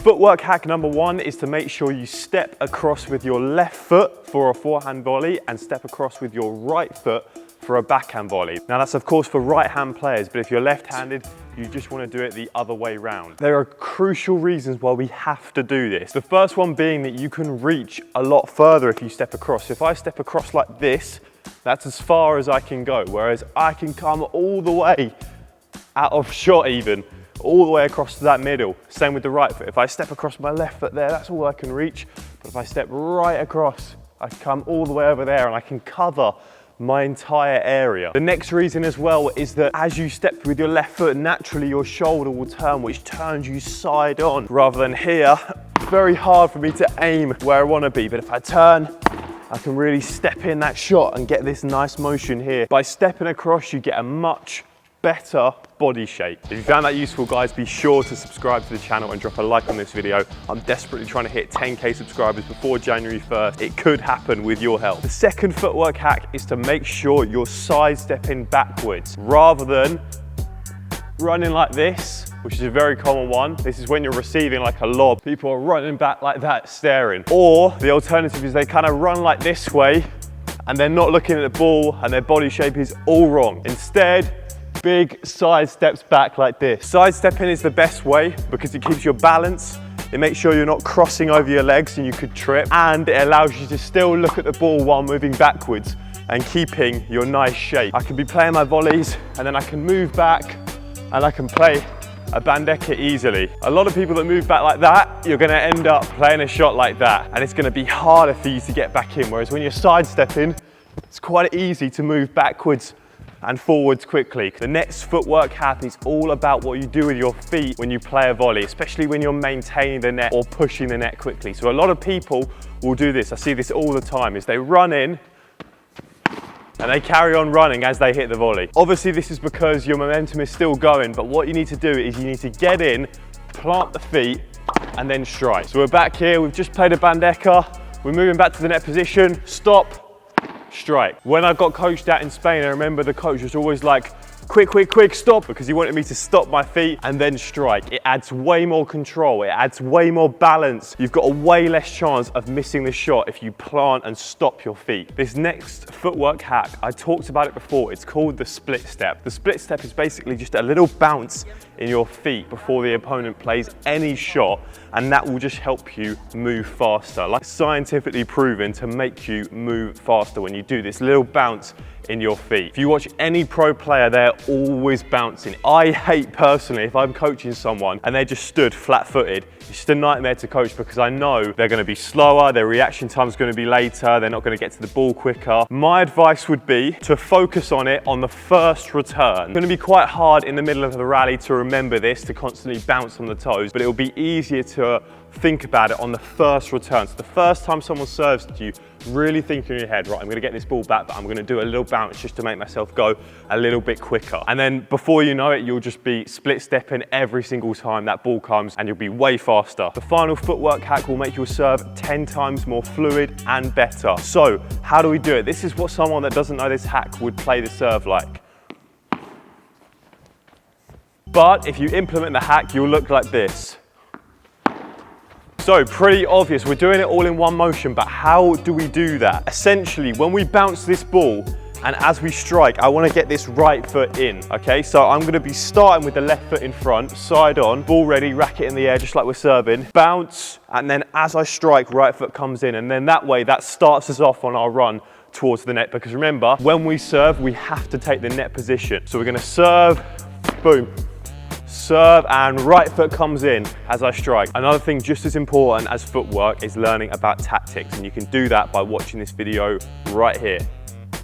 Footwork hack number 1 is to make sure you step across with your left foot for a forehand volley and step across with your right foot for a backhand volley. Now that's of course for right-hand players, but if you're left-handed, you just want to do it the other way round. There are crucial reasons why we have to do this. The first one being that you can reach a lot further if you step across. If I step across like this, that's as far as I can go, whereas I can come all the way out of shot even, all the way across to that middle. Same with the right foot. If I step across my left foot there, that's all I can reach. But if I step right across, I come all the way over there and I can cover my entire area. The next reason as well is that as you step with your left foot, naturally your shoulder will turn, which turns you side on. Rather than here, very hard for me to aim where I want to be. But if I turn, I can really step in that shot and get this nice motion here. By stepping across, you get a much better body shape. If you found that useful, guys, be sure to subscribe to the channel and drop a like on this video. I'm desperately trying to hit 10K subscribers before January 1st. It could happen with your help. The second footwork hack is to make sure you're sidestepping backwards rather than running like this, which is a very common one. This is when you're receiving like a lob. People are running back like that, staring. Or the alternative is they kind of run like this way and they're not looking at the ball and their body shape is all wrong. Instead, big side steps back like this. Sidestepping is the best way because it keeps your balance. It makes sure you're not crossing over your legs and you could trip, and it allows you to still look at the ball while moving backwards and keeping your nice shape. I can be playing my volleys and then I can move back and I can play a bandeka easily. A lot of people that move back like that, you're gonna end up playing a shot like that and it's gonna be harder for you to get back in. Whereas when you're sidestepping, it's quite easy to move backwards and forwards quickly. The next footwork hack is all about what you do with your feet when you play a volley, especially when you're maintaining the net or pushing the net quickly. So a lot of people will do this. I see this all the time, is they run in and they carry on running as they hit the volley. Obviously this is because your momentum is still going, but what you need to do is you need to get in, plant the feet, and then strike. So we're back here, we've just played a bandeka, we're moving back to the net position, stop, strike. When I got coached out in Spain, I remember the coach was always like, quick, stop, because he wanted me to stop my feet and then strike. It adds way more control, it adds way more balance. You've got a way less chance of missing the shot if you plant and stop your feet. This next footwork hack, I talked about it before, it's called the split step. The split step is basically just a little bounce in your feet before the opponent plays any shot, and that will just help you move faster. Like scientifically proven to make you move faster when you do this little bounce in your feet. If you watch any pro player, they're always bouncing. I hate personally if I'm coaching someone and they just stood flat-footed. It's just a nightmare to coach because I know they're going to be slower, their reaction time is going to be later, they're not going to get to the ball quicker. My advice would be to focus on it on the first return. It's going to be quite hard in the middle of the rally to remember this, to constantly bounce on the toes, but it will be easier to think about it on the first return. So the first time someone serves to you, really think in your head, right, I'm gonna get this ball back, but I'm gonna do a little bounce just to make myself go a little bit quicker. And then before you know it, you'll just be split stepping every single time that ball comes and you'll be way faster. The final footwork hack will make your serve 10 times more fluid and better. So how do we do it? This is what someone that doesn't know this hack would play the serve like. But if you implement the hack, you'll look like this. So pretty obvious, we're doing it all in one motion, but how do we do that? Essentially, when we bounce this ball and as we strike, I want to get this right foot in, okay? So I'm going to be starting with the left foot in front, side on, ball ready, racket in the air, just like we're serving, bounce, and then as I strike, right foot comes in, and then that way, that starts us off on our run towards the net, because remember, when we serve, we have to take the net position. So we're going to serve, boom. Serve and right foot comes in as I strike. Another thing just as important as footwork is learning about tactics, and you can do that by watching this video right here.